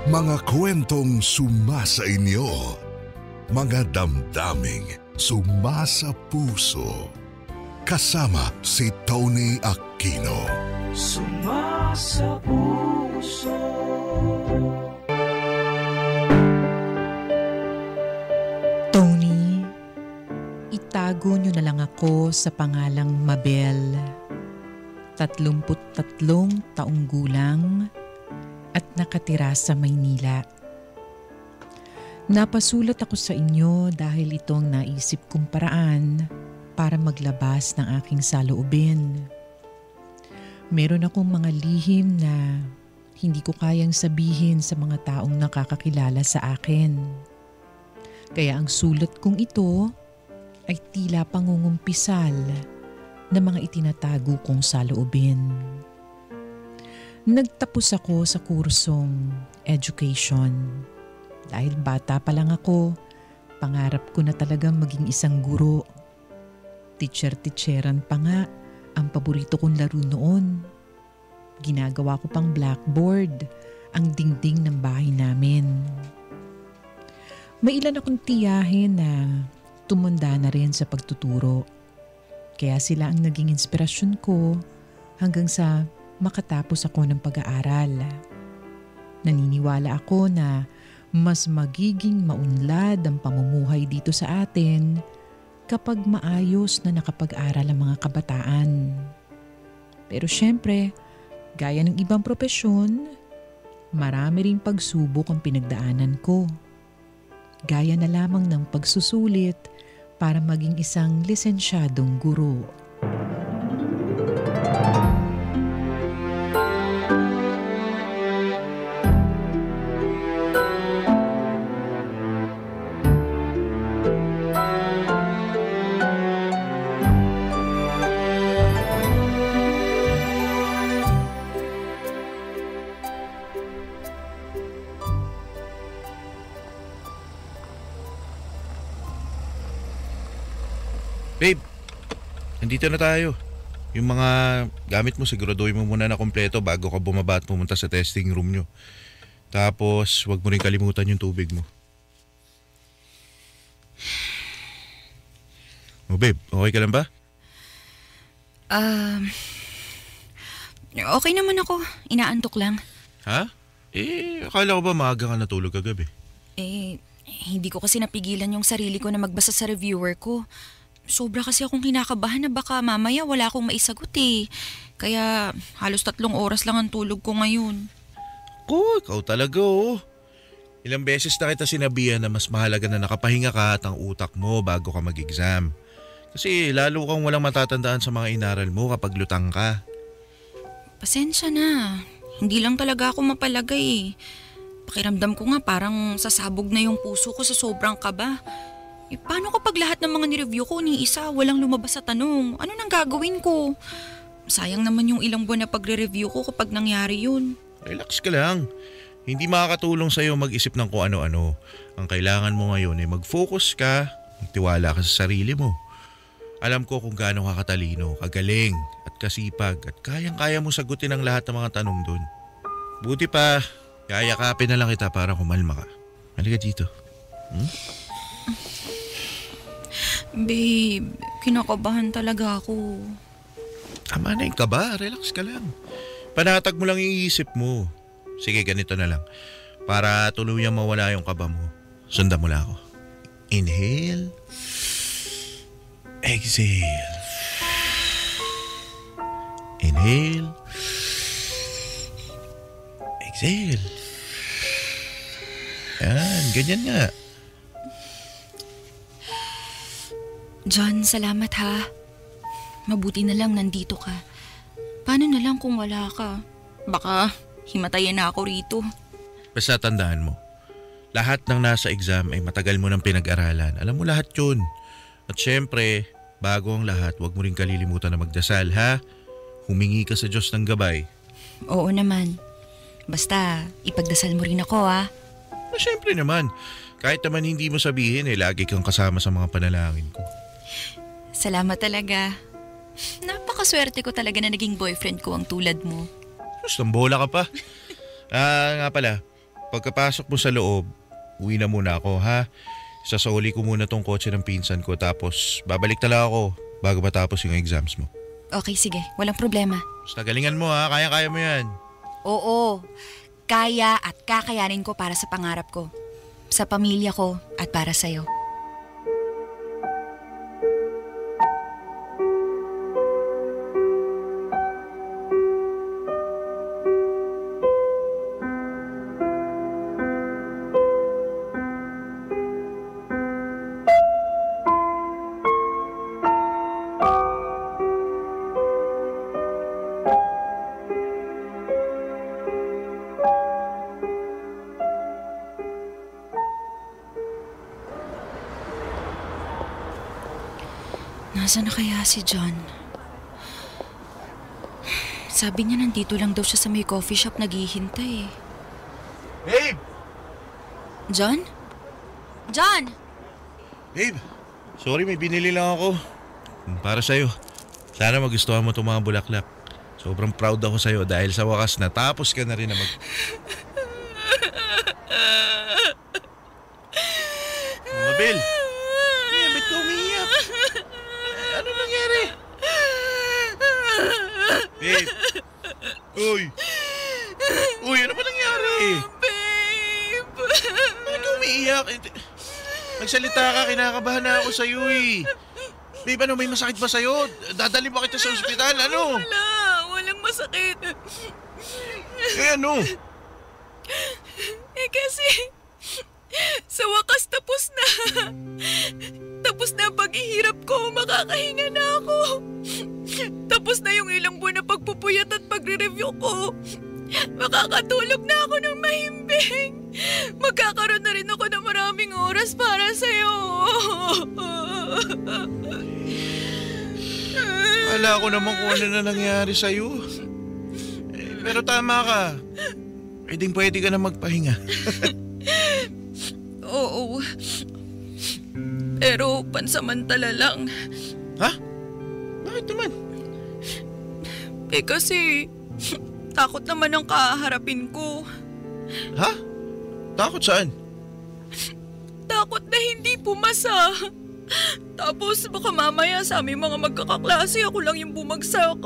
Mga kwentong sumasa inyo. Mga damdaming sumasa puso. Kasama si Tony Aquino. Sumasa puso. Tony, itago niyo na lang ako sa pangalang Mabel. 33 taong gulang at nakatira sa Maynila. Napasulat ako sa inyo dahil itong naisip kong paraan para maglabas ng aking saloobin. Meron akong mga lihim na hindi ko kayang sabihin sa mga taong nakakakilala sa akin. Kaya ang sulat kong ito ay tila pangungumpisal na mga itinatago kong saloobin. Nagtapos ako sa kursong education. Dahil bata pa lang ako, pangarap ko na talagang maging isang guro. Teacher-teacheran pa nga ang paborito kong laro noon. Ginagawa ko pang blackboard ang dingding ng bahay namin. May ilan akong tiyahin na tumanda na rin sa pagtuturo. Kaya sila ang naging inspirasyon ko hanggang sa makatapos ako ng pag-aaral. Naniniwala ako na mas magiging maunlad ang pamumuhay dito sa atin kapag maayos na nakapag-aral ang mga kabataan. Pero syempre, gaya ng ibang propesyon, marami ring pagsubok ang pinagdaanan ko. Gaya na lamang ng pagsusulit para maging isang lisensyadong guro. Babe, nandito na tayo. Yung mga gamit mo siguraduhin mo muna na kompleto bago ka bumaba at pumunta sa testing room nyo. Tapos, wag mo rin kalimutan yung tubig mo. Oh babe, okay ka lang ba? Okay naman ako. Inaantok lang. Ha? Akala ko ba maaga ka natulog kagabi? Hindi ko kasi napigilan yung sarili ko na magbasa sa reviewer ko. Sobra kasi akong kinakabahan na baka mamaya wala akong maisagot eh. Kaya halos 3 oras lang ang tulog ko ngayon. Ikaw talaga oh. Ilang beses na kita sinabihan na mas mahalaga na nakapahinga ka at ang utak mo bago ka mag-exam. Kasi lalo kang walang matatandaan sa mga inaral mo kapag lutang ka. Pasensya na. Hindi lang talaga ako mapalagay eh. Pakiramdam ko nga parang sasabog na yung puso ko sa sobrang kaba. Paano kapag lahat ng mga nireview ko ni isa walang lumabas sa tanong? Ano nang gagawin ko? Sayang naman yung ilang buwan na pagre-review ko kapag nangyari yun. Relax ka lang. Hindi makakatulong sa'yo mag-isip ng kung ano-ano. Ang kailangan mo ngayon ay mag-focus ka, magtiwala ka sa sarili mo. Alam ko kung gaano ka katalino, kagaling at kasipag at kayang-kaya mo sagutin ang lahat ng mga tanong dun. Buti pa, yayakapin na lang kita para kumalma ka. Halika dito. Babe, kinakabahan talaga ako. Tama na yung kaba, relax ka lang. Panatag mo lang yung isip mo. Sige, ganito na lang. Para tuluyang mawala yung kaba mo, sundan mo lang ako. Inhale. Exhale. Inhale. Exhale. Yan, ganyan nga. John, salamat ha. Mabuti na lang nandito ka. Paano na lang kung wala ka? Baka himatayin na ako rito. Basta tandaan mo, lahat ng nasa exam ay matagal mo ng pinag-aralan. Alam mo lahat yun. At syempre, bago ang lahat, huwag mo rin kalilimutan na magdasal ha. Humingi ka sa Diyos ng gabay. Oo naman. Basta ipagdasal mo rin ako ha. Syempre naman. Kahit naman hindi mo sabihin lagi kang kasama sa mga panalangin ko. Salamat talaga. Napakaswerte ko talaga na naging boyfriend ko ang tulad mo. Tambola ka pa. Nga pala, pagkapasok mo sa loob, uwi na muna ako ha. Sasoli ko muna tong kotse ng pinsan ko tapos babalik tala ako bago matapos yung exams mo. Okay, sige. Walang problema. Basta galingan mo ha, kaya-kaya mo yan. Oo, kaya at kakayanin ko para sa pangarap ko. Sa pamilya ko at para sa'yo. Nasaan na kaya si John? Sabi niya nandito lang daw siya sa may coffee shop naghihintay eh. Babe! John? John! Babe, sorry may binili lang ako. Para sa'yo. Sana magustuhan mo itong mga bulaklak. Sobrang proud ako sa'yo dahil sa wakas natapos ka na rin na Mabel! Ba't ka umiiyak? Ano nangyari? Babe! Uy! Uy, ano ba nangyari? Babe! Ba't ka umiiyak? Nagsalita ka, kinakabahan na ako sa'yo eh. Babe, ano, may masakit ba sa'yo? Dadali ba kita sa ospital? Ano? Wala, walang masakit. Eh ano? Eh kasi, sa wakas tapos na. Tapos na ang paghihirap ko, makakahinga na ako. Tapos na yung ilang buwan na pagpupuyat at pagre-review ko. Makakatulog na ako ng mahimbing. Magkakaroon na rin ako ng maraming oras para sa'yo. Akala ko naman kung ano na nangyari sa'yo. Pero tama ka. Pwede ka na magpahinga. Oo. Pero pansamantala lang. Ha? Bakit naman? Eh kasi, takot naman ang kaharapin ko. Ha? Takot saan? Takot na hindi pumasa. Tapos baka mamaya sa aming mga magkakaklase ako lang yung bumagsak.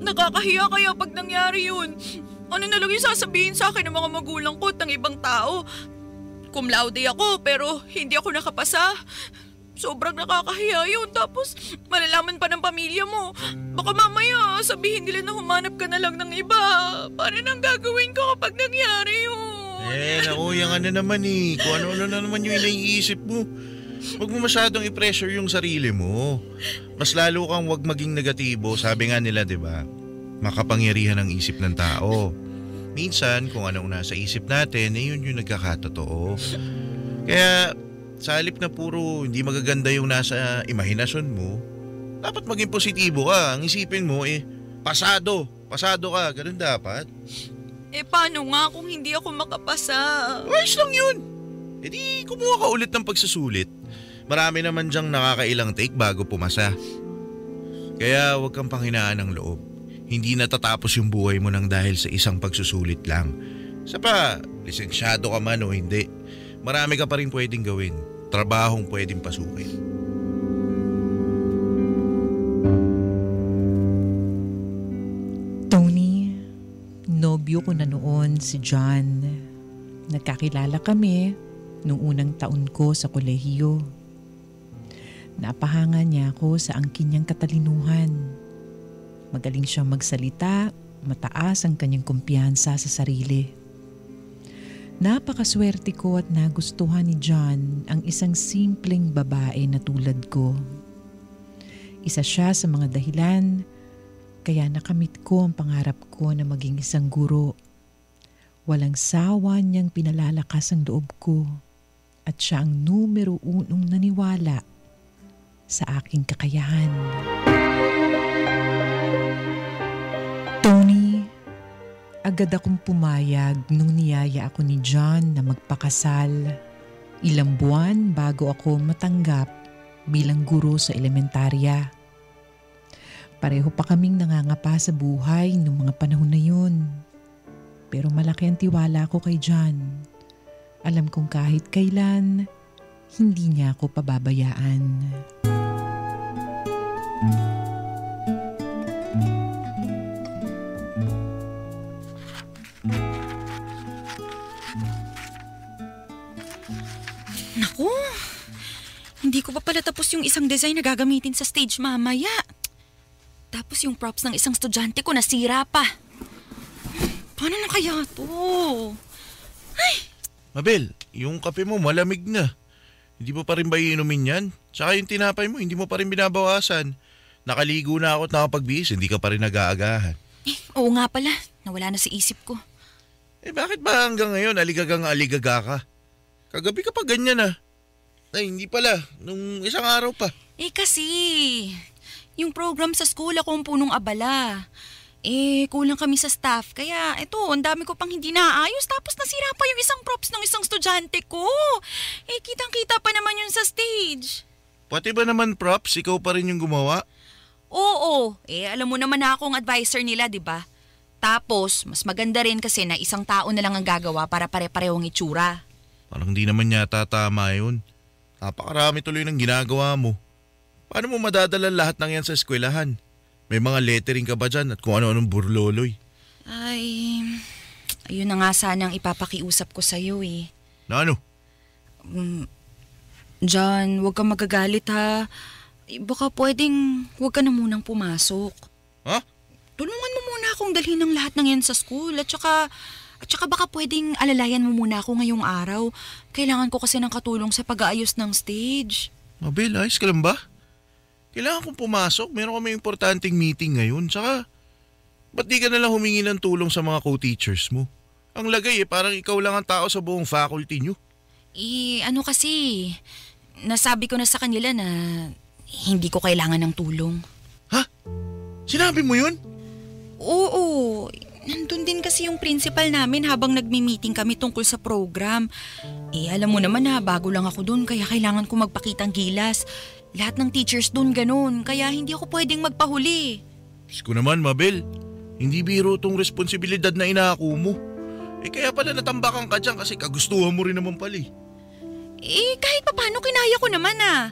Nakakahiya kaya pag nangyari yun. Ano na lang yung sasabihin sa akin ng mga magulang ko at ng ibang tao? Cum laude ako pero hindi ako nakapasa. Sobrang nakakahiya yun. Tapos malalaman pa ng pamilya mo. Baka mamaya sabihin nila na humanap ka na lang ng iba. Paano nang gagawin ko kapag nangyari yun? Naku, yan ka na naman eh. Kung ano-ano na naman yung iniisip mo. Huwag mo masyadong i-pressure yung sarili mo. Mas lalo kang huwag maging negatibo. Sabi nga nila, di ba? Makapangyarihan ang isip ng tao. Minsan, kung anong nasa isip natin, yun yung nagkakatotoo. Kaya, sa halip na puro hindi magaganda yung nasa imahinasyon mo, dapat maging positibo ka. Ang isipin mo, pasado. Pasado ka. Ganun dapat. Paano nga kung hindi ako makapasa? Ayos lang yun. Di kumuha ka ulit ng pagsusulit. Marami naman dyang nakakailang take bago pumasa. Kaya huwag kang panghinaan ng loob. Hindi natatapos yung buhay mo nang dahil sa isang pagsusulit lang. Isa pa, lisensyado ka man o hindi, marami ka pa rin pwedeng gawin. Trabahong pwedeng pasukin. Tony, nobyo ko na noon si John. Nagkakilala kami nung unang taon ko sa kolehiyo. Napahanga niya ako sa angkin niyang katalinuhan. Magaling siyang magsalita, mataas ang kanyang kumpiyansa sa sarili. Napakaswerte ko at nagustuhan ni John ang isang simpleng babae na tulad ko. Isa siya sa mga dahilan kaya nakamit ko ang pangarap ko na maging isang guro. Walang sawa niyang pinalalakas ang loob ko at siya ang numero 1 naniwala sa aking kakayahan. Tony, agad akong pumayag nung niyaya ako ni John na magpakasal. Ilang buwan bago ako matanggap bilang guro sa elementarya. Pareho pa kaming nangangapa sa buhay noong mga panahon na yun. Pero malaki ang tiwala ko kay John. Alam kong kahit kailan, hindi niya ako pababayaan. Naku, hindi ko pa pala tapos yung isang design na gagamitin sa stage mamaya. Tapos yung props ng isang estudyante ko nasira pa. Paano na kaya to? Mabel, yung kape mo malamig na. Hindi mo pa rin ba iinumin yan? Tsaka yung tinapay mo, hindi mo pa rin binabawasan. Nakaligo na ako at nakapagbihis, hindi ka pa rin nag-aagahan. Oo nga pala, nawala na sa isip ko. Bakit ba hanggang ngayon aligagang aligaga ka? Kagabi ka pa ganyan ah. Ay, hindi pala. Nung isang araw pa. Kasi, yung program sa school ako ang punong abala. Kulang kami sa staff. Kaya, ang dami ko pang hindi naayos. Tapos nasira pa yung isang props ng isang estudyante ko. Kitang-kita pa naman yun sa stage. Pati ba naman props, ikaw pa rin yung gumawa? Oo. Alam mo naman na akong advisor nila, di ba? Tapos, mas maganda rin kasi na isang tao na lang ang gagawa para pare-parehong itsura. Parang di naman yata tama yun. Napakarami tuloy ng ginagawa mo. Paano mo madadala lahat ng yan sa eskwelahan? May mga lettering ka ba dyan at kung ano-anong burloloy? Ayun na nga sanang ipapakiusap ko sa'yo eh. Na ano? John, huwag kang magagalit ha. Baka pwedeng huwag ka na munang pumasok. Ha? Tulungan mo muna akong dalhin ng lahat ng yan sa school at saka baka pwedeng alalayan mo muna ako ngayong araw. Kailangan ko kasi ng katulong sa pag-aayos ng stage. Mabel, ayos ka lang ba? Kailangan kong pumasok. Meron kami importanteng meeting ngayon. Tsaka, ba't di ka nalang humingi ng tulong sa mga co-teachers mo? Ang lagay parang ikaw lang ang tao sa buong faculty nyo. Kasi, nasabi ko na sa kanila na hindi ko kailangan ng tulong. Ha? Sinabi mo yun? Oo. Nandun din kasi yung principal namin habang nagmi-meeting kami tungkol sa program. Alam mo naman na bago lang ako dun kaya kailangan ko magpakitang gilas. Lahat ng teachers dun ganun kaya hindi ako pwedeng magpahuli. Diyos ko naman, Mabel. Hindi biro tong responsibilidad na inaako mo. Kaya pala natambakan ka dyan kasi kagustuhan mo rin naman pala eh. Kahit paano kinaya ko naman ah.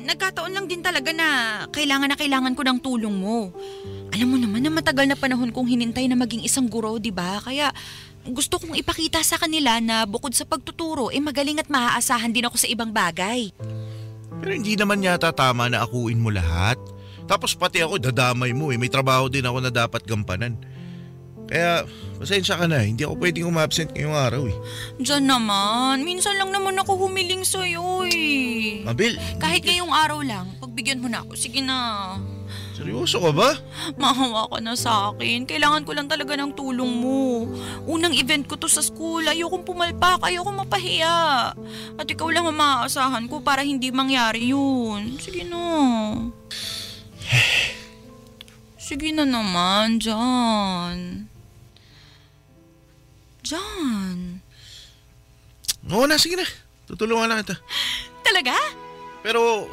Nagkataon lang din talaga na kailangan ko ng tulong mo. Alam mo naman na matagal na panahon kong hinintay na maging isang guro, di ba? Kaya gusto kong ipakita sa kanila na bukod sa pagtuturo, magaling at maaasahan din ako sa ibang bagay. Pero hindi naman yata tama na akuin mo lahat. Tapos pati ako dadamay mo May trabaho din ako na dapat gampanan. Kaya pasensya ka na, hindi ako pwedeng umabsent ngayong araw eh. Diyan naman, minsan lang naman ako humiling sa'yo eh. Mabel, kahit ngayong araw lang, pagbigyan mo na ako, sige na. Seryoso ka ba? Maawa ka na sa akin. Kailangan ko lang talaga ng tulong mo. Unang event ko to sa school. Ayokong pumalpak. Ayokong mapahiya. At ikaw lang ang maaasahan ko para hindi mangyari yun. Sige na. Sige na naman, John. John. Oo na, sige na. Tutulungan na kita. Talaga? Pero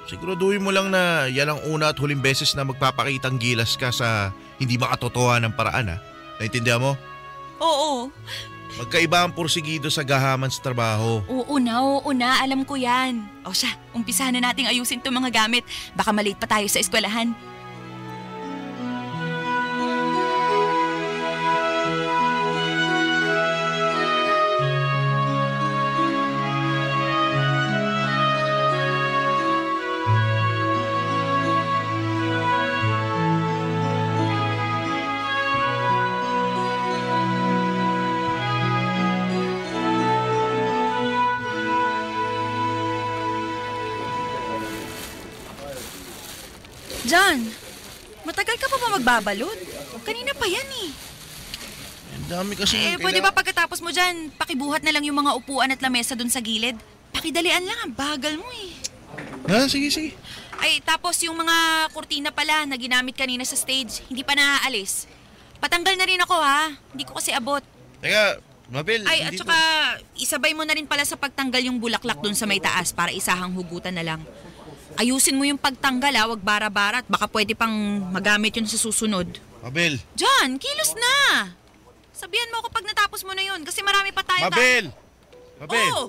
siguraduhin mo lang na yan ang una at huling beses na magpapakitang gilas ka sa hindi makatotohanan ng paraan ha. Naintindihan mo? Oo. Magkaiba ang porsigido sa gahaman sa trabaho. Oo na. Alam ko yan. O siya, umpisahan na nating ayusin itong mga gamit. Baka malate pa tayo sa eskwelahan. John, matagal ka pa ba magbabalot? Kanina pa yan eh. Ang dami kasi Pwede ba pagkatapos mo dyan, pakibuhat na lang yung mga upuan at lamesa dun sa gilid? Pakidalian lang, ang bagal mo eh. Sige. Tapos yung mga kurtina pala na ginamit kanina sa stage, hindi pa naaalis. Patanggal na rin ako ha, hindi ko kasi abot. Teka, Mabel. At saka isabay mo na rin pala sa pagtanggal yung bulaklak dun sa may taas para isahang hugutan na lang. Ayusin mo yung pagtanggal wag bara-bara at baka pwede pang magamit yun sa susunod. Mabel. John, kilos na! Sabihan mo ako pag natapos mo na yun kasi marami pa tayo. Mabel! Mabel! Oo!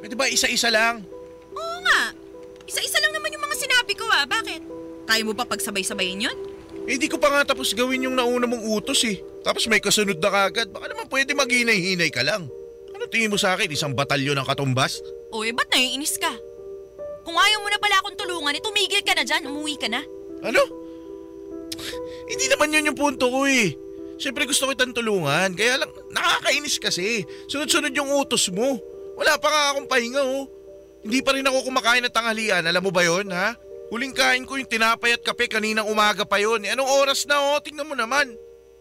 Pwede ba isa-isa lang? Oo nga. Isa-isa lang naman yung mga sinabi ko Bakit? Kaya mo pa pagsabay-sabayin yun? Hindi ko pa nga tapos gawin yung nauna mong utos eh. Tapos may kasunod na kagad. Baka naman pwede maghinay-hinay ka lang. Ano tingin mo sa akin? Isang batalyon ng katumbas? Ba't naiinis ka? Kung ayaw mo na pala akong tulungan, tumigil ka na dyan, umuwi ka na. Ano? Hindi naman yun yung punto ko eh. Siyempre gusto kitang tulungan. Kaya lang nakakainis kasi. Sunod-sunod yung utos mo. Wala pa nga akong pahinga oh. Hindi pa rin ako kumakain ng tanghalian. Alam mo ba yun ha? Huling kain ko yung tinapay at kape kaninang umaga pa yun. Anong oras na oh? Tingnan mo naman.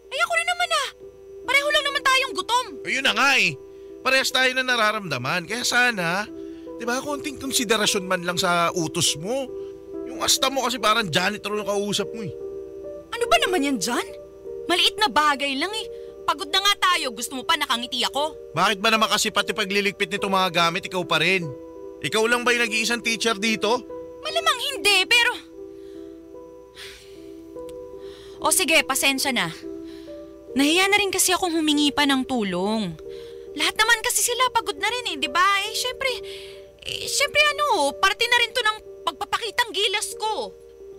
Ay ako rin naman Pareho lang naman tayong gutom. Ayun na nga eh. Parehas tayo na nararamdaman. Kaya sana, di ba, konting konsiderasyon man lang sa utos mo. Yung asta mo kasi parang janitor yung kausap mo eh. Ano ba naman yan dyan? Maliit na bagay lang eh. Pagod na nga tayo, gusto mo pa nakangiti ako? Bakit ba naman kasi pati pagliligpit nito mga gamit, ikaw pa rin? Ikaw lang ba yung nag-iisang teacher dito? Malamang hindi, pero... O sige, pasensya na. Nahiya na rin kasi akong humingi pa ng tulong. Lahat naman kasi sila pagod na rin di ba? Syempre parte na rin to ng pagpapakitang gilas ko.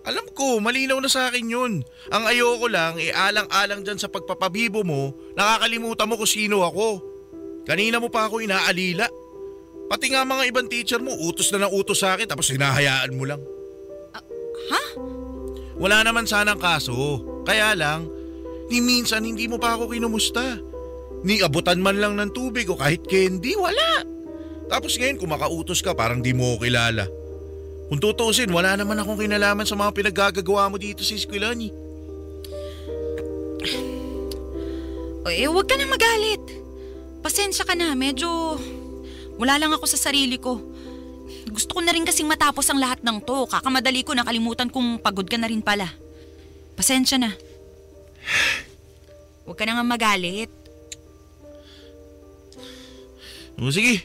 Alam ko, malinaw na sa akin yun. Ang ayoko lang, alang-alang dyan sa pagpapabibo mo, nakakalimutan mo kung sino ako. Kanina mo pa ako inaalila. Pati nga mga ibang teacher mo, utos na ng utos sa akin tapos hinahayaan mo lang. Ha? Wala naman sanang kaso. Kaya lang, ni minsan hindi mo pa ako kinumusta. Ni abutan man lang ng tubig o kahit candy, wala. Tapos ngayon kung makautos ka, parang di mo ko kilala. Kung tutuusin, wala naman akong kinalaman sa mga pinaggagawa mo dito sa eskwelahan eh. Huwag ka na magalit. Pasensya ka na, medyo... Wala lang ako sa sarili ko. Gusto ko na rin kasing matapos ang lahat ng to. Kakamadali ko nakalimutan kung pagod ka na rin pala. Pasensya na. Huwag ka na nga magalit. O sige.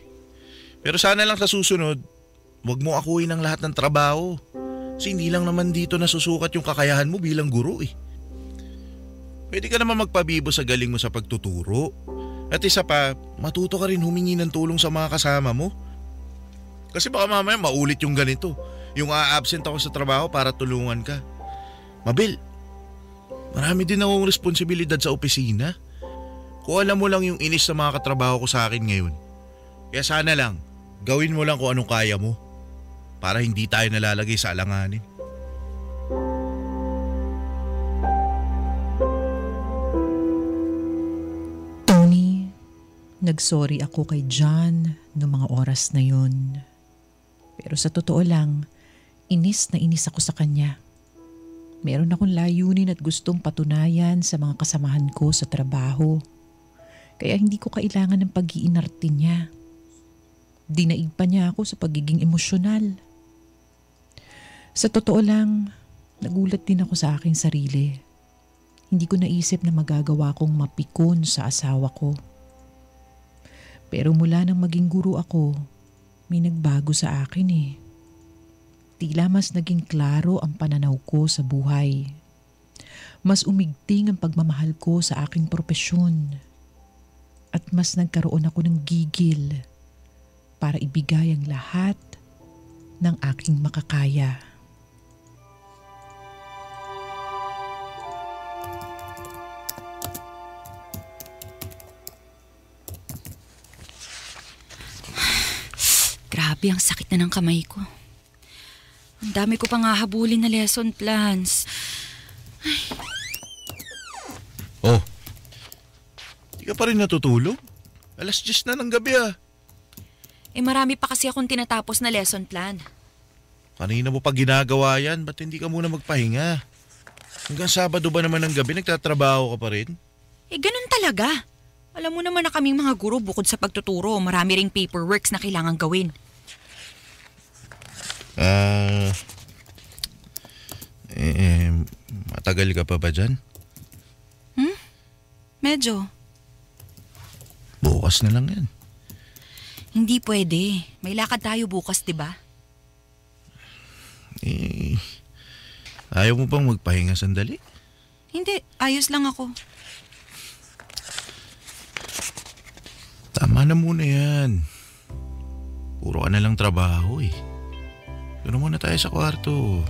Pero sana lang sa susunod, huwag mo akuin ang lahat ng trabaho. Kasi hindi lang naman dito nasusukat yung kakayahan mo bilang guro eh. Pwede ka naman magpabibo sa galing mo sa pagtuturo. At isa pa, matuto ka rin humingi ng tulong sa mga kasama mo. Kasi baka mamaya maulit yung ganito. Yung a-absent ako sa trabaho para tulungan ka. Mabel, marami din akong responsibilidad sa opisina. Kung alam mo lang yung inis sa mga katrabaho ko sa akin ngayon. Kaya sana lang, gawin mo lang kung anong kaya mo. Para hindi tayo nalalagay sa alanganin. Nagsorry ako kay John noong mga oras na yun. Pero sa totoo lang, inis na inis ako sa kanya. Meron akong layunin at gustong patunayan sa mga kasamahan ko sa trabaho. Kaya hindi ko kailangan ng pag-iinarte niya. Dinaig pa niya ako sa pagiging emosyonal. Sa totoo lang, nagulat din ako sa aking sarili. Hindi ko naisip na magagawa kong mapikon sa asawa ko. Pero mula nang maging guro ako, may nagbago sa akin eh. Tila mas naging klaro ang pananaw ko sa buhay. Mas umigting ang pagmamahal ko sa aking propesyon. At mas nagkaroon ako ng gigil para ibigay ang lahat ng aking makakaya. Grabe, ang sakit na ng kamay ko. Ang dami ko pang hahabulin na lesson plans. Ay. Oh, di ka pa rin natutulog? 10:00 na ng gabi ah. Marami pa kasi akong tinatapos na lesson plan. Kanina mo pa ginagawa yan, ba't hindi ka muna magpahinga? Hanggang Sabado ba naman ng gabi nagtatrabaho ka pa rin? Ganun talaga. Alam mo naman na kaming mga guro bukod sa pagtuturo, marami ring paperworks na kailangan gawin. Matagal ka pa ba dyan? Medyo. Bukas na lang yan. Hindi pwede. May lakad tayo bukas, diba? Ayaw mo bang magpahinga sandali? Hindi, ayos lang ako. Tama na muna yan. Puro ka na lang trabaho eh. Doon muna tayo sa kwarto.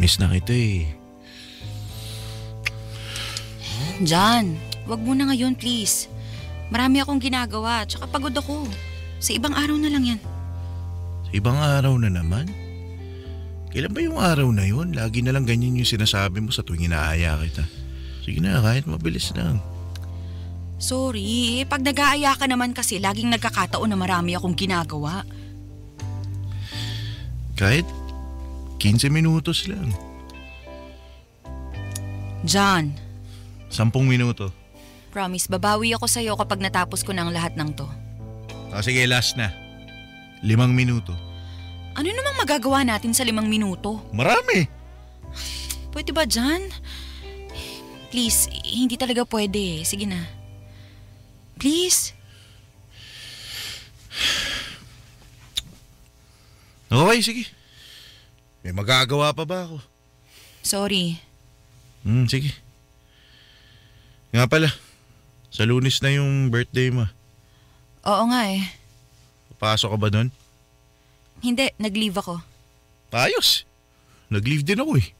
Miss na kita eh. John, wag mo na ngayon please. Marami akong ginagawa, tsaka pagod ako. Sa ibang araw na lang yan. Sa ibang araw na naman? Kailan ba yung araw na yun? Lagi na lang ganyan yung sinasabi mo sa tuwing inaaya kita. Sige na, kahit mabilis lang. Sorry, pag nag-aaya ka naman kasi laging nagkakataon na marami akong ginagawa. Kahit 15 minutos lang. John. 10 minuto. Promise, babawi ako sa'yo kapag natapos ko ng lahat ng to. Sige, last na. 5 minuto. Ano namang magagawa natin sa 5 minuto? Marami. Pwede ba, John? Please, hindi talaga pwede. Sige na. Please? Okay, sige. May magagawa pa ba ako? Sorry. Sige. Nga pala, sa Lunes na yung birthday mo. Oo nga eh. Papasok ka ba nun? Hindi, nag-leave ako. Ayos. Nag-leave din ako eh.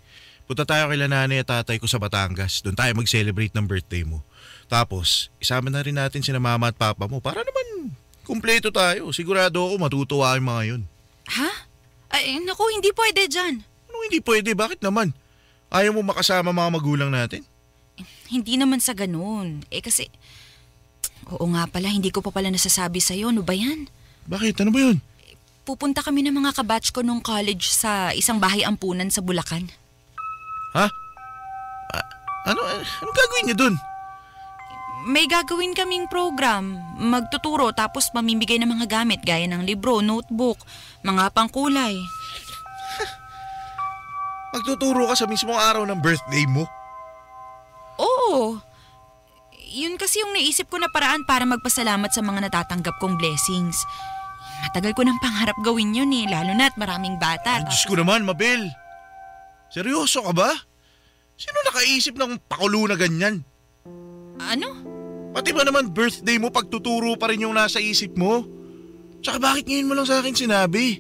Punta tayo kay nanay at tatay ko sa Batangas. Doon tayo mag-celebrate ng birthday mo. Tapos, isama na rin natin sina mama at papa mo para naman kumpleto tayo. Sigurado ako matutuwa yung mga yun. Ha? Ay, naku, hindi pwede dyan. Ano hindi pwede? Bakit naman? Ayaw mo makasama mga magulang natin? Hindi naman sa ganun. Kasi... Oo nga pala, hindi ko pa pala nasasabi sa'yo. Ano ba yan? Bakit? Ano ba yun? Pupunta kami ng mga kabatch ko nung college sa isang bahay ampunan sa Bulacan. Ha? Anong gagawin niyo dun? May gagawin kaming program. Magtuturo tapos mamimigay ng mga gamit gaya ng libro, notebook, mga pangkulay. Magtuturo ka sa mismong araw ng birthday mo? Oo. Yun kasi yung naisip ko na paraan para magpasalamat sa mga natatanggap kong blessings. Matagal ko ng pangarap gawin yun eh, lalo na't maraming bata. Diyos ko naman, Mabel. Seryoso ka ba? Sino nakaisip ng pakulo na ganyan? Ano? Pati ba naman birthday mo pagtuturo pa rin yung nasa isip mo? Tsaka bakit ngayon mo lang sa akin sinabi?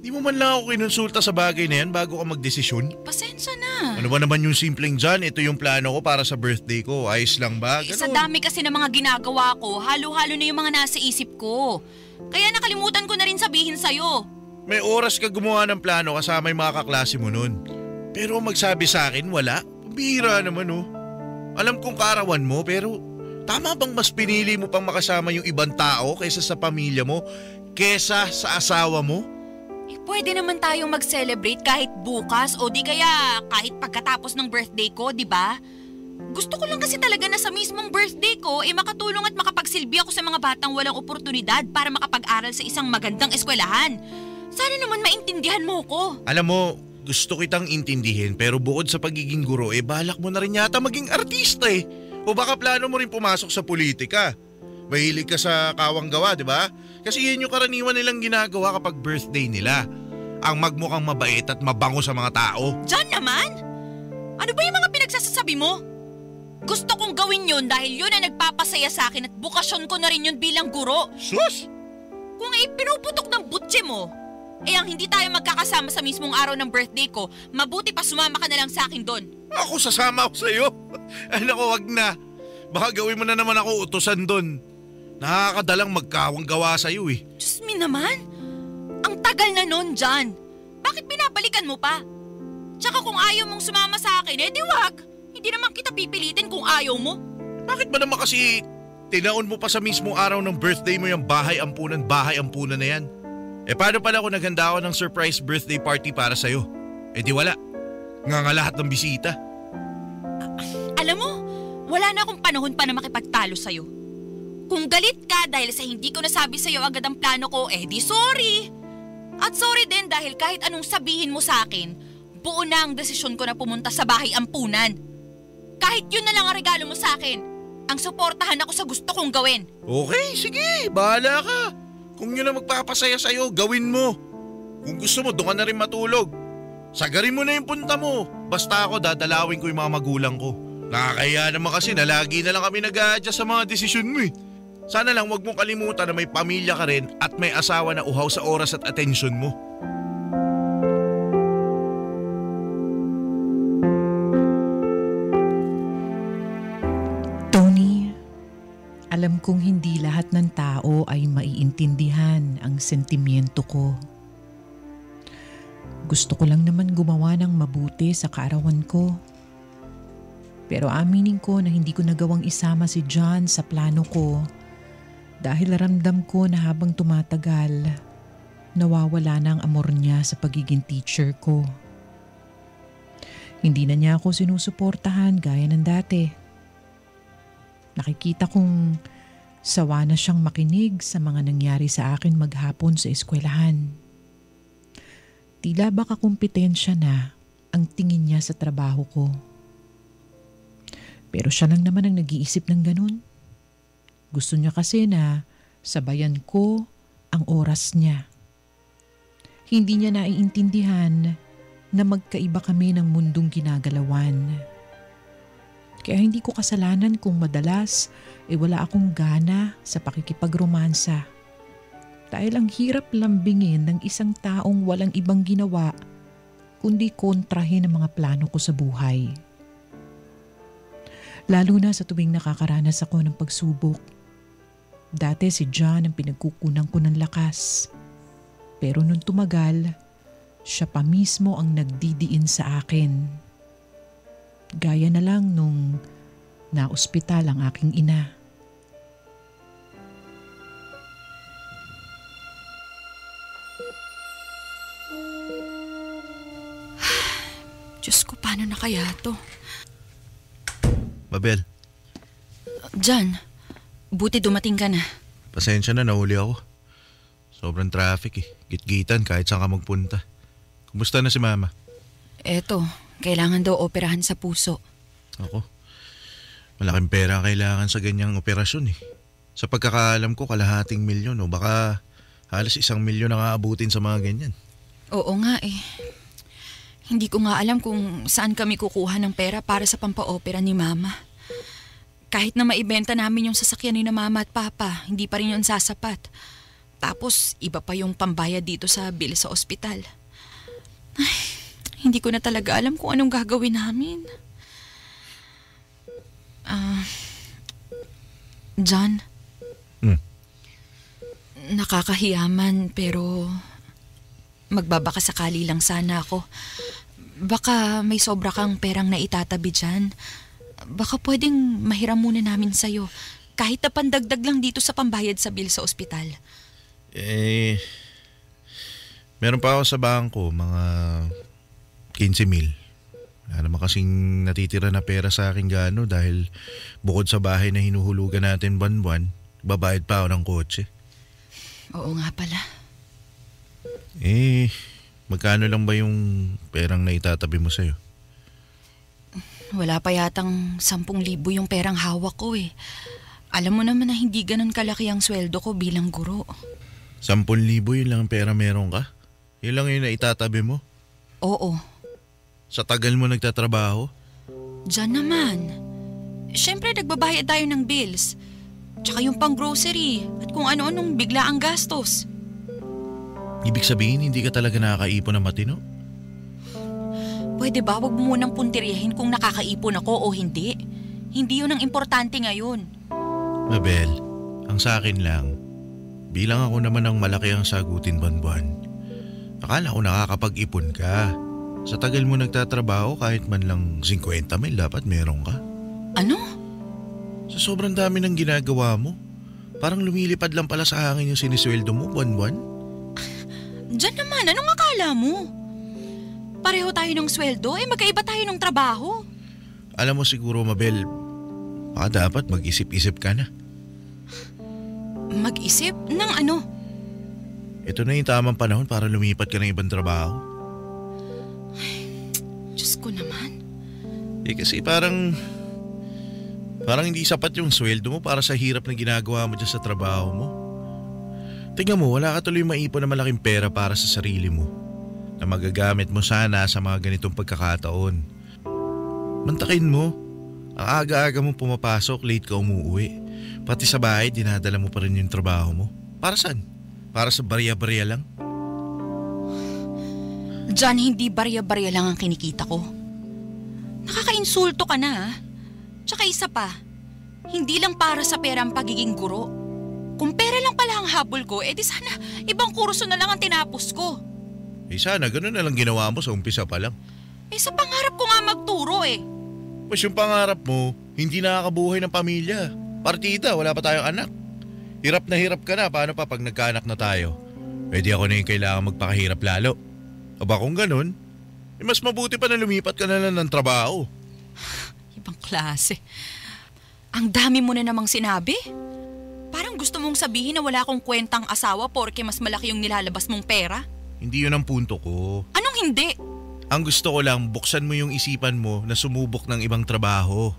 Di mo man lang ako kinonsulta sa bagay na yan bago ka magdesisyon? Pasensya na. Ano ba naman yung simpleng dyan? Ito yung plano ko para sa birthday ko. Ayos lang ba? Sa dami kasi ng mga ginagawa ko, halo-halo na yung mga nasa isip ko. Kaya nakalimutan ko na rin sabihin sa'yo. May oras ka gumawa ng plano kasama yung mga kaklase mo nun. Pero magsabi sa akin, wala. Pambihira naman oh. Alam kong kaarawan mo pero tama bang mas pinili mo pang makasama yung ibang tao kaysa sa pamilya mo? Kesa sa asawa mo? Pwede naman tayong mag-celebrate kahit bukas o di kaya kahit pagkatapos ng birthday ko, di ba? Gusto ko lang kasi talaga na sa mismong birthday ko makatulong at makapagsilbi ako sa mga batang walang oportunidad para makapag-aral sa isang magandang eskwelahan. Sana naman maintindihan mo ko. Alam mo, gusto kitang intindihin pero bukod sa pagiging guro balak mo na rin yata maging artista eh. O baka plano mo rin pumasok sa politika. Mahilig ka sa kawang gawa, di ba? Kasi yun yung karaniwan nilang ginagawa kapag birthday nila. Ang magmukhang mabait at mabango sa mga tao. John naman? Ano ba yung mga pinagsasasabi mo? Gusto kong gawin yun dahil yun ang nagpapasaya sa akin at bukasyon ko na rin yun bilang guro. Sus! Kung ipinuputok ng butse mo, ang hindi tayo magkakasama sa mismong araw ng birthday ko, mabuti pa sumama ka na lang sa akin doon. Ako sasama ako sa'yo. Ay naku, wag na. Baka gawin mo na naman ako utusan doon. Nakakadalang magkawang gawa sa'yo eh. Diyos me naman, ang tagal na nun, John. Bakit binabalikan mo pa? Tsaka kung ayaw mong sumama sa akin, di wag. Hindi naman kita pipilitin kung ayaw mo. Bakit ba naman kasi tinaon mo pa sa mismong araw ng birthday mo yung bahay ampunan na yan? Paano pala kung naghanda ako ng surprise birthday party para sa'yo? Di wala. Nga lahat ng bisita. Alam mo, wala na akong panahon pa na makipagtalo sa'yo. Kung galit ka dahil sa hindi ko nasabi sa'yo agad ang plano ko, di sorry. At sorry din dahil kahit anong sabihin mo sa akin, buo na ang desisyon ko na pumunta sa bahay ampunan. Kahit yun na lang ang regalo mo sa akin, ang suportahan ako sa gusto kong gawin. Okay, sige, bahala ka. Kung yun ang magpapasaya sa'yo, gawin mo. Kung gusto mo, doon ka na rin matulog. Sagarin mo na yung punta mo. Basta ako, dadalawin ko yung mga magulang ko. Nakakaya naman kasi na lagi na lang kami nag-a-adjust sa mga desisyon mo eh. Sana lang wag mong kalimutan na may pamilya ka rin at may asawa na uhaw sa oras at atensyon mo. Tony, alam kong hindi lahat ng tao ay maiintindihan ang sentimiento ko. Gusto ko lang naman gumawa ng mabuti sa kaarawan ko. Pero aminin ko na hindi ko nagawang isama si John sa plano ko dahil ramdam ko na habang tumatagal, nawawala na ang amor niya sa pagiging teacher ko. Hindi na niya ako sinusuportahan gaya ng dati. Nakikita kong sawa na siyang makinig sa mga nangyari sa akin maghapon sa eskwelahan. Tila ba kakumpetensya na ang tingin niya sa trabaho ko. Pero siya lang naman ang nag-iisip ng ganun. Gusto niya kasi na sabayan ko ang oras niya. Hindi niya naiintindihan na magkaiba kami ng mundong ginagalawan. Kaya hindi ko kasalanan kung madalas wala akong gana sa pakikipagromansa. Dahil ang hirap lambingin ng isang taong walang ibang ginawa kundi kontrahin ang mga plano ko sa buhay. Lalo na sa tuwing nakakaranas ako ng pagsubok. Dati si John ang pinagkukunan ko ng lakas. Pero nung tumagal, siya pa mismo ang nagdidiin sa akin. Gaya na lang nung naospital ang aking ina. Diyos ko, paano na kaya to? Mabel, John, buti dumating ka na. pasensya na, nahuli ako. Sobrang traffic eh. Gitgitan kahit saan ka magpunta. Kumusta na si Mama? Eto, kailangan daw operahan sa puso. Ako, malaking pera ang kailangan sa ganyang operasyon eh. Sa pagkakaalam ko, kalahating milyon o baka halos 1 milyon ang aabutin sa mga ganyan. Oo nga eh. Hindi ko nga alam kung saan kami kukuha ng pera para sa pampa-opera ni Mama. Kahit na maibenta namin yung sasakyan ni na Mama at Papa, hindi pa rin yun sasapat. Tapos iba pa yung pambayad dito sa bill sa ospital. Ay, hindi ko na talaga alam kung anong gagawin namin. John? Nakakahiyaman pero magbabaka sakali lang sana ako. Baka may sobra kang perang na itatabi dyan. Baka pwedeng mahiram muna namin sa'yo. Kahit na pandagdag lang dito sa pambayad sa bill sa ospital. Meron pa ako sa bangko, mga 15,000. Wala naman kasing natitira na pera sa akin gaano dahil bukod sa bahay na hinuhulugan natin buwan-buwan, babayad pa ako ng kotse. Oo nga pala. Magkano lang ba yung perang na itatabi mo sa'yo? Wala pa yatang 10,000 yung perang hawak ko eh. Alam mo naman na hindi ganun kalaki ang sweldo ko bilang guro. 10,000 yun lang ang pera meron ka? Yun lang yun na itatabi mo? Oo. Sa tagal mo nagtatrabaho? Diyan naman. Siyempre nagbabayad tayo ng bills. Tsaka yung pang grocery at kung ano-anong bigla ang gastos. Ibig sabihin hindi ka talaga nakakaipon ng matino? Pwede ba wag mo munang puntiryahin kung nakakaipon ako o hindi? Hindi yun ang importante ngayon. Mabel, ang sa akin lang, bilang ako naman ang malaki ang sagutin buwan-buwan. Akala ko nakakapag-ipon ka. Sa tagal mo nagtatrabaho kahit man lang 50,000 dapat meron ka. Ano? Sa sobrang dami ng ginagawa mo, parang lumilipad lang pala sa hangin yung sinisweldo mo buwan-buwan. Diyan naman, anong akala mo? Pareho tayo ng sweldo, magkaiba tayo ng trabaho. Alam mo siguro, Mabel, baka dapat mag-isip-isip ka na. Mag-isip? Ng ano? Ito na yung tamang panahon para lumipat ka ng ibang trabaho. Diyos ko naman. Kasi parang hindi sapat yung sweldo mo para sa hirap na ginagawa mo dyan sa trabaho mo. Tingnan mo, wala ka tuloy maipon na malaking pera para sa sarili mo na magagamit mo sana sa mga ganitong pagkakataon. Mantakin mo, ang aga-aga mo pumapasok, late ka umuwi. Pati sa bahay, dinadala mo pa rin yung trabaho mo. Para saan? Para sa barya-barya lang? John, hindi barya-barya lang ang kinikita ko. Nakakainsulto ka na. Tsaka isa pa, hindi lang para sa pera ang pagiging guro. Kung pera lang pala ang habol ko, edi sana ibang kurso na lang ang tinapos ko. Sana ganun na lang ginawa mo sa umpisa pa lang. Sa pangarap ko nga magturo Pues yung pangarap mo, hindi nakakabuhay ng pamilya. Partida, wala pa tayong anak. Hirap na hirap ka na, paano pa pag nagkaanak na tayo? Pwede ako na yung kailangan magpakahirap lalo. Aba kung ganun, mas mabuti pa na lumipat ka na lang ng trabaho. Ibang klase. Ang dami mo na namang sinabi. Parang gusto mong sabihin na wala akong kwentang asawa porke mas malaki yung nilalabas mong pera. Hindi yun ang punto ko. Anong hindi? Ang gusto ko lang, buksan mo yung isipan mo na sumubok ng ibang trabaho.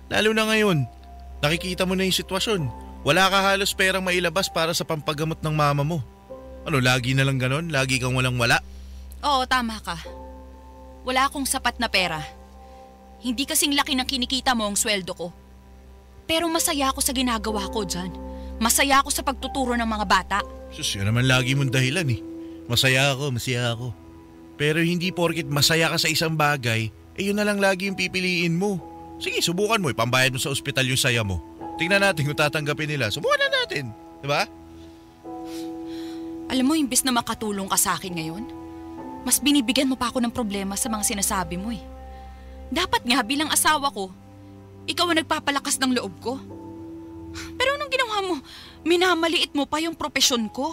Lalo na ngayon, nakikita mo na yung sitwasyon. Wala ka halos perang mailabas para sa pampagamot ng mama mo. Ano, lagi na lang ganon? Lagi kang walang wala? Oo, tama ka. Wala akong sapat na pera. Hindi kasing laki ng kinikita mo ang sweldo ko. Pero masaya ako sa ginagawa ko dyan. Masaya ako sa pagtuturo ng mga bata. Sus, yun naman lagi mong dahilan Masaya ako. Pero hindi porket masaya ka sa isang bagay, yun na lang lagi yung pipiliin mo. Sige, subukan mo, pambayad mo sa ospital yung saya mo. Tingnan natin kung tatanggapin nila. Subukan na natin, di ba? Alam mo, imbes na makatulong ka sa akin ngayon, mas binibigyan mo pa ako ng problema sa mga sinasabi mo Dapat nga bilang asawa ko, ikaw ang nagpapalakas ng loob ko. Pero anong ginawa mo? Minamaliit mo pa yung propesyon ko.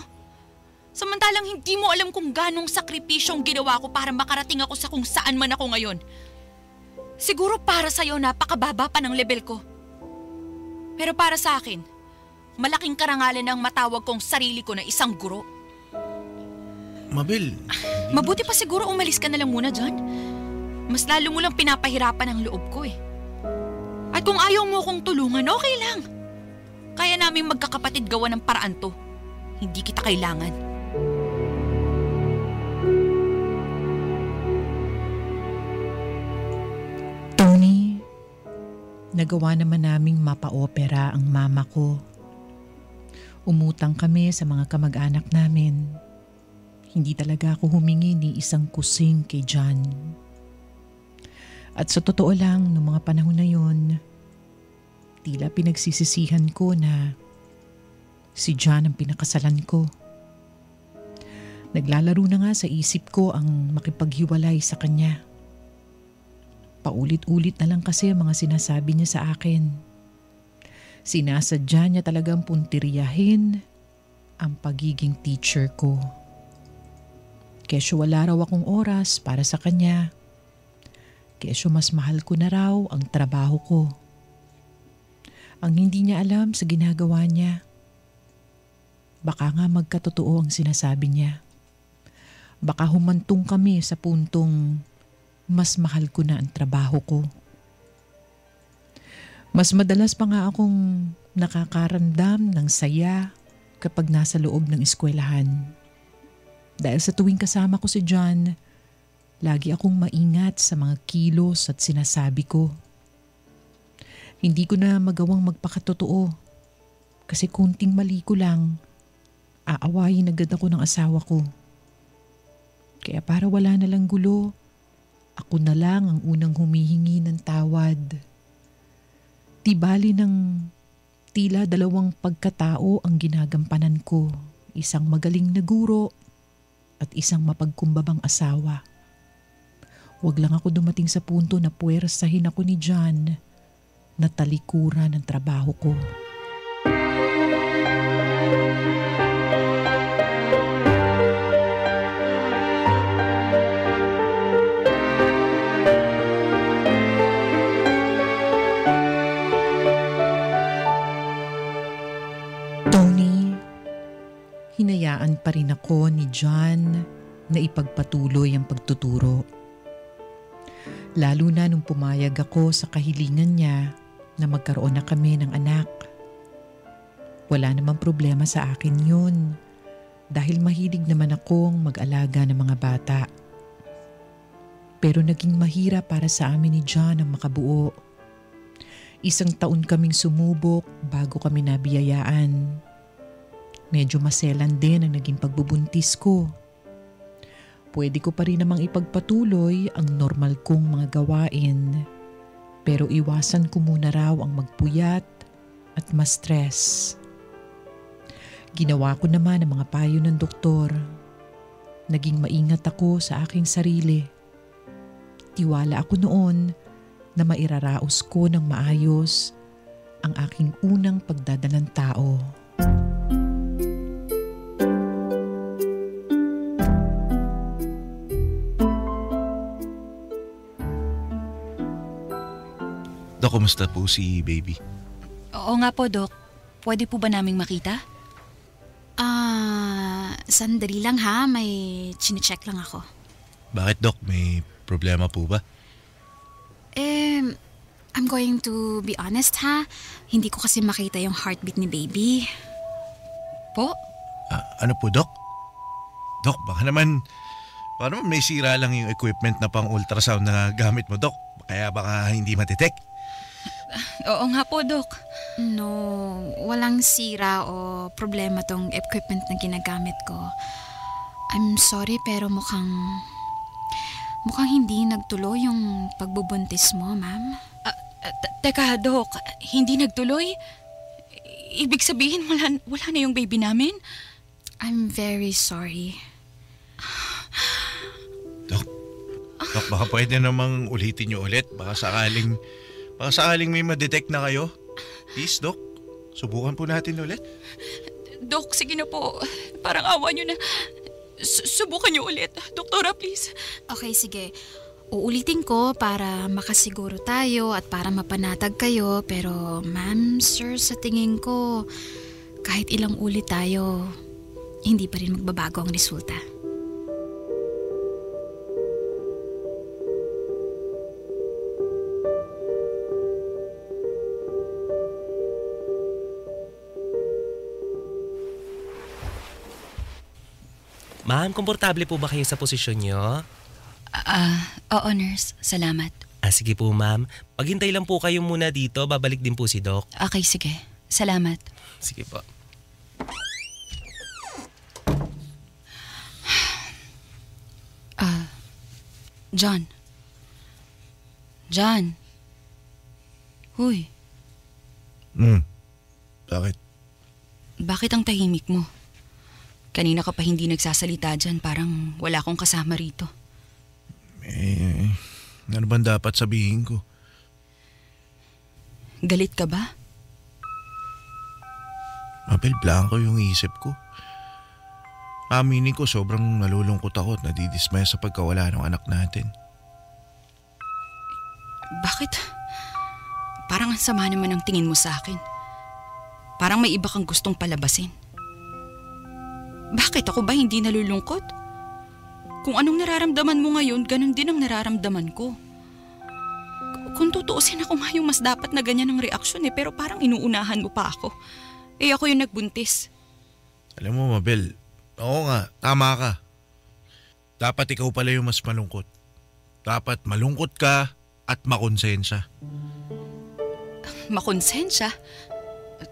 Samantalang hindi mo alam kung ganong sakripisyong ginawa ko para makarating ako sa kung saan man ako ngayon. Siguro para sa'yo napakababa pa ng level ko. Pero para sa akin, malaking karangalan ang matawag kong sarili ko na isang guro. Mabel. Mabuti pa siguro umalis ka na lang muna dyan. Mas lalo mo lang pinapahirapan ang loob ko At kung ayaw mo akong tulungan, okay lang. Kaya naming magkakapatid gawa ng paraan to. Hindi kita kailangan. Tony, nagawa naman naming mapa-opera ang mama ko. Umutang kami sa mga kamag-anak namin. Hindi talaga ako humingi ni isang kusing kay John. At sa totoo lang, noong mga panahon na yun, tila pinagsisisihan ko na si John ang pinakasalan ko. Naglalaro na nga sa isip ko ang makipaghiwalay sa kanya. Paulit-ulit na lang kasi ang mga sinasabi niya sa akin. Sinasadya niya talagang puntiryahin ang pagiging teacher ko. Kesyo wala raw akong oras para sa kanya. Kesyo mas mahal ko na raw ang trabaho ko. Ang hindi niya alam sa ginagawa niya. Baka nga magkatotoo ang sinasabi niya. Baka humantong kami sa puntong mas mahal ko na ang trabaho ko. Mas madalas pa nga akong nakakaramdam ng saya kapag nasa loob ng eskwelahan. Dahil sa tuwing kasama ko si John, lagi akong maingat sa mga kilos at sinasabi ko. Hindi ko na magawang magpakatotoo kasi kunting mali ko lang, aawayin agad ako ng asawa ko. Kaya para wala na lang gulo, ako na lang ang unang humihingi ng tawad. Tibali ng tila 2 pagkatao ang ginagampanan ko. Isang magaling na guro at isang mapagkumbabang asawa. Huwag lang ako dumating sa punto na puwersahin ako ni John na talikuran ng trabaho ko. Hinayaan pa rin ako ni John na ipagpatuloy ang pagtuturo. Lalo na nung pumayag ako sa kahilingan niya na magkaroon na kami ng anak. Wala namang problema sa akin yun dahil mahilig naman akong mag-alaga ng mga bata. Pero naging mahirap para sa amin ni John ang makabuo. 1 taon kaming sumubok bago kami nabiyayaan. Medyo maselan din ang naging pagbubuntis ko. Pwede ko pa rin namang ipagpatuloy ang normal kong mga gawain. Pero iwasan ko muna raw ang magpuyat at ma-stress. Ginawa ko naman ang mga payo ng doktor. Naging maingat ako sa aking sarili. Tiwala ako noon na mairaraos ko ng maayos ang aking unang pagdadalang tao. Dok, kumusta po si baby? Oo nga po, Dok. Pwede po ba naming makita? Sandali lang ha, may chinecheck lang ako. Bakit, Dok? May problema po ba? I'm going to be honest ha, hindi ko kasi makita yung heartbeat ni baby. Po? Ano po, Dok? Dok, baka naman may sira lang yung equipment na pang ultrasound na gamit mo, Dok. Kaya baka hindi ma-detect. Oo nga po, Dok. No, walang sira o problema tong equipment na ginagamit ko. I'm sorry pero mukhang hindi nagtuloy yung pagbubuntis mo, ma'am. Teka, Dok. Hindi nagtuloy? Ibig sabihin wala na yung baby namin? I'm very sorry. Dok, baka pwede namang ulitin niyo ulit. Baka sakaling may ma-detect na kayo. Please, Dok. Subukan po natin ulit. Dok, sige na po. Parang awa niyo na. Subukan niyo ulit. Doktora, please. Okay, sige. Uulitin ko para makasiguro tayo at para mapanatag kayo. Pero ma'am, sir, sa tingin ko, kahit ilang ulit tayo, hindi pa rin magbabago ang resulta. Ma'am, komportable po ba kayo sa posisyon nyo? Oo, nurse. Salamat. Sige po, ma'am. Paghintay lang po kayo muna dito. Babalik din po si Doc. Okay, sige. Salamat. Sige po. John. John. Huy, Bakit? bakit ang tahimik mo? Kanina ka pa hindi nagsasalita dyan, parang wala akong kasama rito. Ano bang dapat sabihin ko? Galit ka ba? Mabel, blanco yung isip ko. Aminin ko, sobrang nalulungkot ako at nadidismaya sa pagkawala ng anak natin. Bakit? Parang ang sama naman ang tingin mo sa akin. Parang may iba kang gustong palabasin. Bakit ako ba hindi nalulungkot? Kung anong nararamdaman mo ngayon, ganun din ang nararamdaman ko. Kung tutuusin ako nga yung mas dapat na ganyan ang reaksyon pero parang inuunahan mo pa ako. Ako yung nagbuntis. Alam mo, Mabel, oo nga, tama ka. Dapat ikaw pala yung mas malungkot. Dapat malungkot ka at makonsensya. Makonsensya?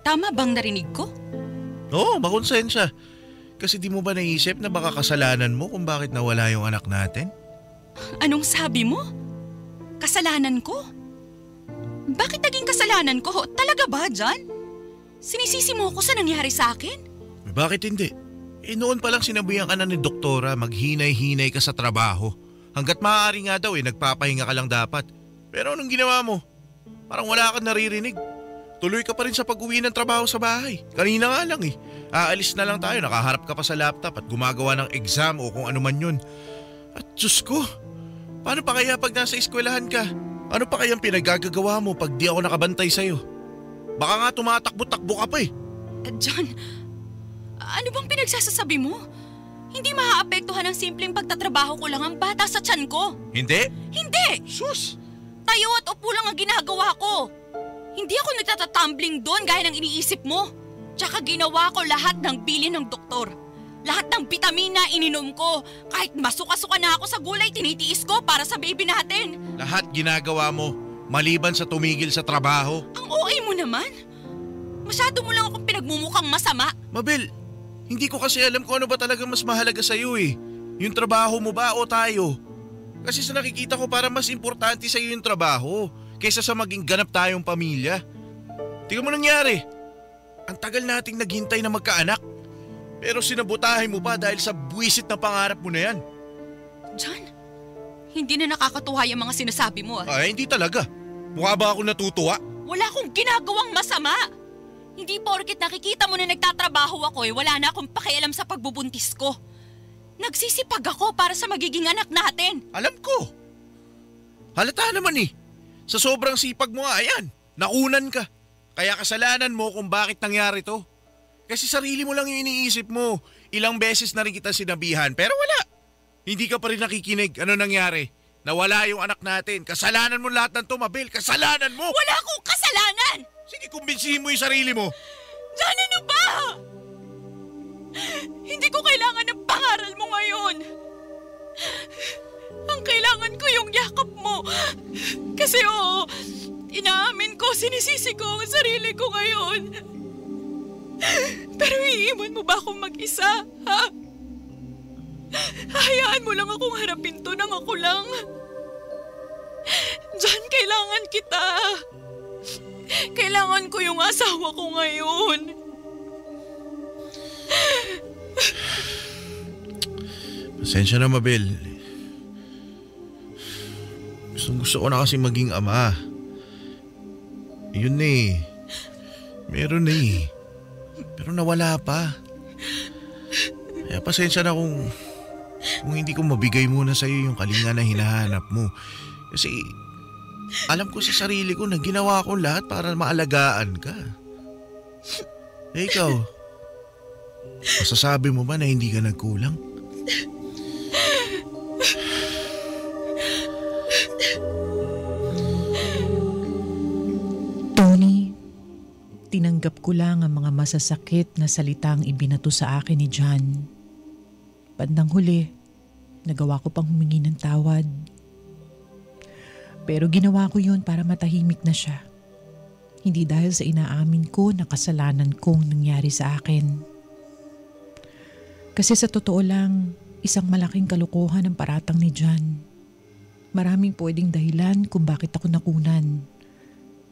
Tama bang narinig ko? Oo, makonsensya. Kasi di mo ba naisip na baka kasalanan mo kung bakit nawala yung anak natin? Anong sabi mo? Kasalanan ko? Bakit naging kasalanan ko? Talaga ba, John? Sinisisi mo ako sa nangyari sa akin? Bakit hindi? Noon pa lang sinabihan ka na ni doktora maghinay-hinay ka sa trabaho. Hanggat maaari nga daw nagpapahinga ka lang dapat. Pero anong ginawa mo? Parang wala kang naririnig. Tuloy ka pa rin sa pag-uwi ng trabaho sa bahay. Kanina nga lang aalis na lang tayo, nakaharap ka pa sa laptop at gumagawa ng exam o kung ano man yun. At Diyos ko, paano pa kaya pag nasa eskwelahan ka? Ano pa kayang pinagagagawa mo pag di ako nakabantay sa'yo? Baka nga tumatakbo-takbo ka pa John, ano bang pinagsasasabi mo? Hindi maaapektuhan ng simpleng pagtatrabaho ko lang ang bata sa tiyan ko. Hindi? Hindi! Sus! Tayo at upo lang ang ginagawa ko. Hindi ako nagtatatumbling doon gaya ng iniisip mo. Tsaka ginawa ko lahat ng bilin ng doktor. Lahat ng bitamina ininom ko. Kahit masuka-suka na ako sa gulay, tinitiis ko para sa baby natin. Lahat ginagawa mo. Maliban sa tumigil sa trabaho. Ang OA mo naman. Masyado mo lang akong pinagmumukhang masama. Mabel, hindi ko kasi alam kung ano ba talaga mas mahalaga sa'yo eh. Yung trabaho mo ba o tayo? Kasi sa nakikita ko parang mas importante sa'yo yung trabaho kaysa sa maging ganap tayong pamilya. Tingnan mo nangyari. Ang tagal nating naghintay na magkaanak. Pero sinabutahin mo pa dahil sa buwisit na pangarap mo na yan. John, hindi na nakakatuwa yung mga sinasabi mo ah. Ay, hindi talaga. Mukha ba ako natutuwa? Wala akong ginagawang masama. Hindi porket nakikita mo na nagtatrabaho ako wala na akong pakialam sa pagbubuntis ko. Nagsisipag ako para sa magiging anak natin. Alam ko. Halata naman eh. Sa sobrang sipag mo nga, ayan, nakunan ka. Kaya kasalanan mo kung bakit nangyari to. Kasi sarili mo lang yung iniisip mo. Ilang beses na rin kita sinabihan, pero wala. Hindi ka pa rin nakikinig. Ano nangyari? Nawala yung anak natin. Kasalanan mo lahat ng to, Mabel. Kasalanan mo! Wala akong kasalanan! Sige, kumbinsihin mo yung sarili mo. John, ano ba? Hindi ko kailangan ng pangaral mo ngayon. Ang kailangan ko yung yakap mo. Kasi inaamin ko, sinisisi ko ang sarili ko ngayon. Pero iiwan mo ba akong mag-isa, ha? Hayaan mo lang akong harapin to nang ako lang. John, kailangan kita. Kailangan ko yung asawa ko ngayon. Pasensya na, Mabel. Gusto ko na kasi maging ama. Yun eh. Meron eh. Pero nawala pa. Kaya pasensya na kung hindi ko mabigay muna sa'yo yung kalinga na hinahanap mo. Kasi alam ko sa sarili ko na ginawa ko lahat para maalagaan ka. Eh ikaw, masasabi mo ba na hindi ka nagkulang? Tony, tinanggap ko lang ang mga masasakit na salitang ibinato sa akin ni John. Bandang huli, nagawa ko pang humingi ng tawad. Pero ginawa ko yun para matahimik na siya. Hindi dahil sa inaamin ko na kasalanan kong nangyari sa akin. Kasi sa totoo lang, isang malaking kalokohan ang paratang ni John. Maraming pwedeng dahilan kung bakit ako nakunan.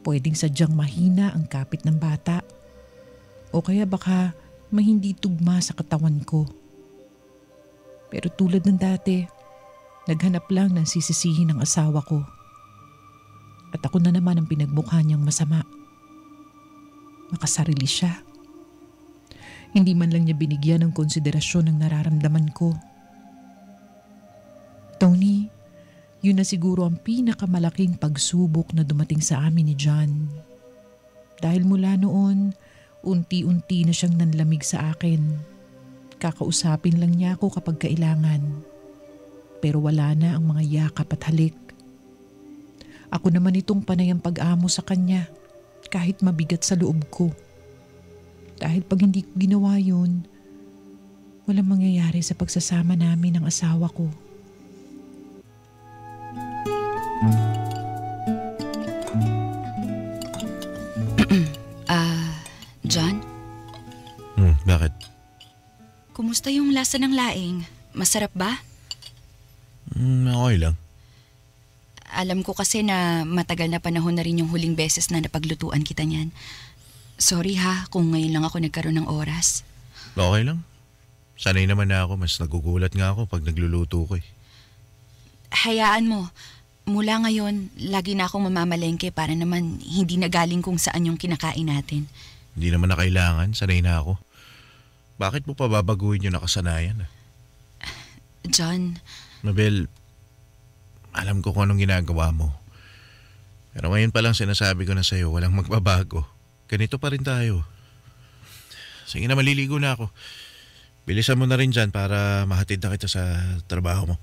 Pwedeng sadyang mahina ang kapit ng bata. O kaya baka may hindi tugma sa katawan ko. Pero tulad ng dati, naghanap lang ng sisisihin ng asawa ko. At ako na naman ang pinagmukha niyang masama. Makasarili siya. Hindi man lang niya binigyan ng konsiderasyon ng nararamdaman ko. Tony, yun na siguro ang pinakamalaking pagsubok na dumating sa amin ni John. Dahil mula noon, unti-unti na siyang nanlamig sa akin. Kakausapin lang niya ako kapag kailangan. Pero wala na ang mga yakap at halik. Ako naman itong panayang pag-amo sa kanya kahit mabigat sa loob ko. Dahil pag hindi ko ginawa yun, walang mangyayari sa pagsasama namin ng asawa ko. John? Bakit? Kumusta yung lasa ng laing? Masarap ba? Okay lang. Alam ko kasi na matagal na panahon na rin yung huling beses na napaglutuan kita niyan. Sorry ha kung ngayon lang ako nagkaroon ng oras. Okay lang. Sanay naman na ako. Mas nagugulat nga ako pag nagluluto ko eh. Hayaan mo. Mula ngayon, lagi na akong mamamalengke para naman hindi na galing kung saan yung kinakain natin. Hindi naman na kailangan. Sanay na ako. Bakit mo pa babaguhin yung nakasanayan? John. Mabel, alam ko kung anong ginagawa mo. Pero ngayon pa lang sinasabi ko na sa'yo, walang magbabago. Ganito pa rin tayo. Sige na, maliligo na ako. Bilisan mo na rin dyan para mahatid na kita sa trabaho mo.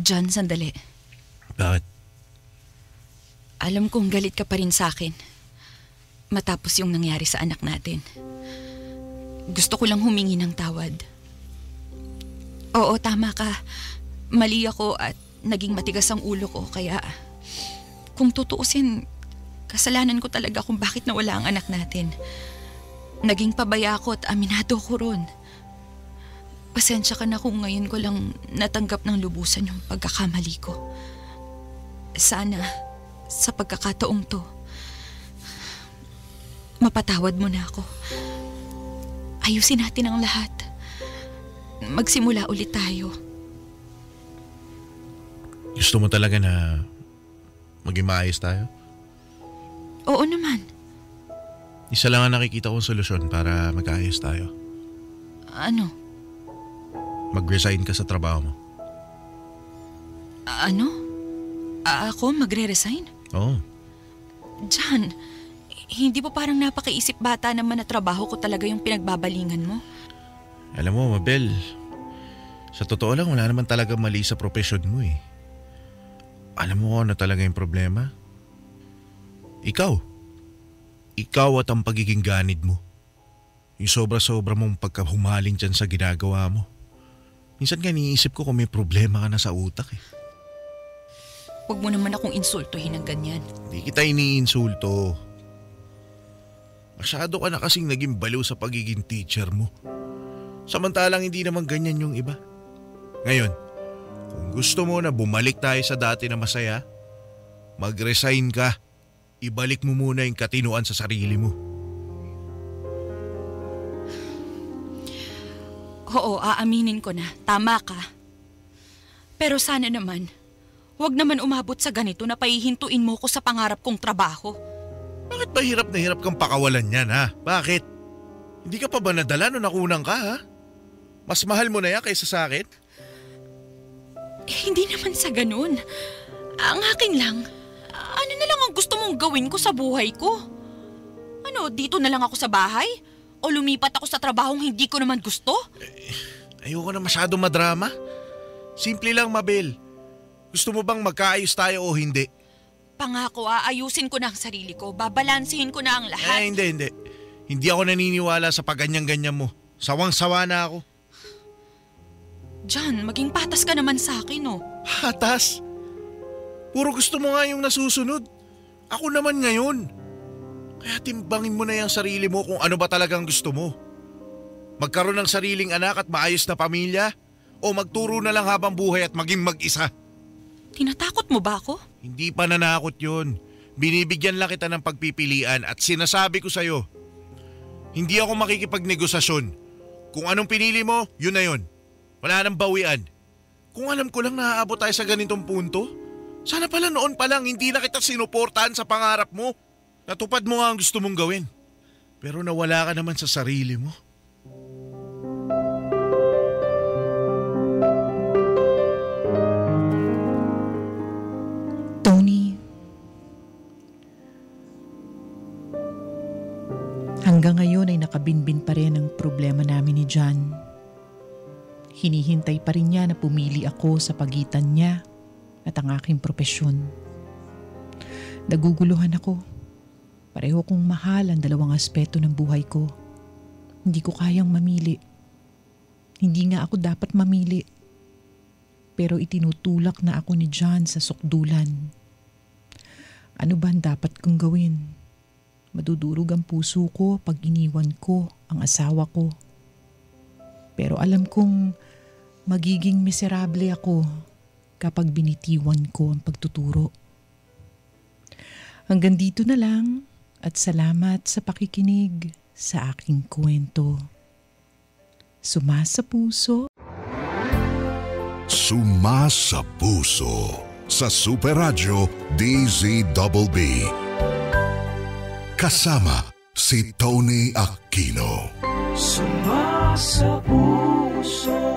John, sandali. Bakit? Alam kong galit ka pa rin sa akin. Matapos yung nangyari sa anak natin. Gusto ko lang humingi ng tawad. Oo, tama ka. Mali ako at naging matigas ang ulo ko kaya Kung tutuusin, kasalanan ko talaga kung bakit nawala ang anak natin. Naging pabaya ko at aminado ko ron. Pasensya ka na kung ngayon ko lang natanggap ng lubusan yung pagkakamali ko. Sana, sa pagkakataong to, mapatawad mo na ako. Ayusin natin ang lahat. Magsimula ulit tayo. Gusto mo talaga na maging maayos tayo? Oo naman. Isa lang ang nakikita kong solusyon para mag-ayos tayo. Ano? Mag-resign ka sa trabaho mo. Ano? Ako magre-resign? Oo. John, hindi ba parang napakaisip bata naman na trabaho ko talaga yung pinagbabalingan mo? Alam mo, Mabel, sa totoo lang wala naman talaga mali sa profession mo eh. Alam mo ano talaga yung problema? Ikaw at ang pagiging ganid mo. Yung sobra-sobra mong pagkahumaling dyan sa ginagawa mo. Minsan nga niisip ko kung may problema ka na sa utak eh. Huwag mo naman akong insultuhin ng ganyan. Hindi kita iniinsulto. Masyado ka na kasing naging baliw sa pagiging teacher mo. Samantalang hindi naman ganyan yung iba. Ngayon, kung gusto mo na bumalik tayo sa dati na masaya, mag-resign ka. Ibalik mo muna yung katinuan sa sarili mo. Oo, aaminin ko na. Tama ka. Pero sana naman, huwag naman umabot sa ganito na pahihintuin mo ko sa pangarap kong trabaho. Bakit ba hirap na hirap kang pakawalan yan ha? Bakit? Hindi ka pa ba nadala nung nakunang ka ha? Mas mahal mo na yan kaysa sa akin? Hindi naman sa ganun. Ang akin lang, ano na lang ang gusto mong gawin ko sa buhay ko? Ano, dito na lang ako sa bahay? O lumipat ako sa trabahong hindi ko naman gusto? Ayoko na masyado madrama. Simple lang, Mabel. Gusto mo bang magkaayos tayo o hindi? Pangako, aayusin ko na ang sarili ko. Babalansihin ko na ang lahat. Hindi. Hindi ako naniniwala sa pagganyan-ganyan mo. Sawang-sawa na ako. John, maging patas ka naman sa akin, oh. Patas? Puro gusto mo nga yung nasusunod. Ako naman ngayon. Kaya timbangin mo na yung sarili mo kung ano ba talagang gusto mo. Magkaroon ng sariling anak at maayos na pamilya? O magturo na lang habang buhay at maging mag-isa? Tinatakot mo ba ako? Hindi pa nanakot yun. Binibigyan lang kita ng pagpipilian at sinasabi ko sa'yo, hindi ako makikipagnegosasyon. Kung anong pinili mo, yun na yun. Wala nang bawian. Kung alam ko lang naaabot tayo sa ganitong punto, sana pala noon pa lang hindi na kita sinuportahan sa pangarap mo. Natupad mo nga ang gusto mong gawin. Pero nawala ka naman sa sarili mo. Tony, hanggang ngayon ay nakabinbin pa rin ang problema namin ni John. Hinihintay pa rin niya na pumili ako sa pagitan niya at ang aking propesyon. Naguguluhan ako. Pareho kong mahal ang dalawang aspeto ng buhay ko. Hindi ko kayang mamili. Hindi nga ako dapat mamili. Pero itinutulak na ako ni John sa sukdulan. Ano ba ang dapat kong gawin? Madudurog ang puso ko pag iniwan ko ang asawa ko. Pero alam kong magiging miserable ako kapag binitiwan ko ang pagtuturo. Hanggang dito na lang at salamat sa pakikinig sa aking kwento. Sumasa Puso. Sumasa Puso sa Super Radio DZBB. Kasama si Tony Aquino. Sumasa puso.